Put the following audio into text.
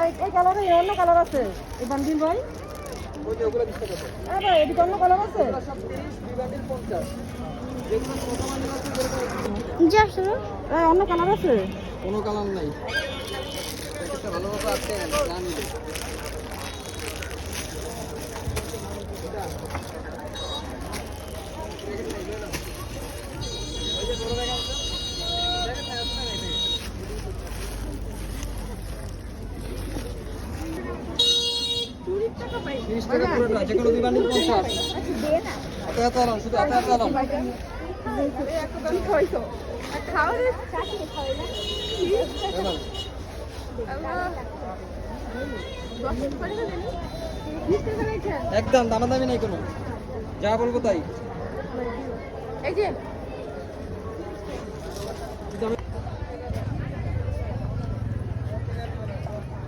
এই কালারে অন্য কালার আছে এই বান্ডিল ভাই ওই যে ওগুলো 20 টাকা করে। আরে ভাই এদিকে অন্য কালার আছে ওগুলো সব 30 দুই বান্ডিল 50 যেগুলো ছোট বান্ডিল আছে যেগুলো অন্য কালার আছে কোনো কালার নাই একটা ভালো মতো আছে জানি টাকা পাই 30 টাকা পুরোটা যেগুলো দুই বান্ডিল 50 এত আলাম শুধু এত আলাম একদম খাইছো খাওয়ারে এলাম আল্লাহ একদম দামাদামি নাই কোনো যা বলবো তাই এই যে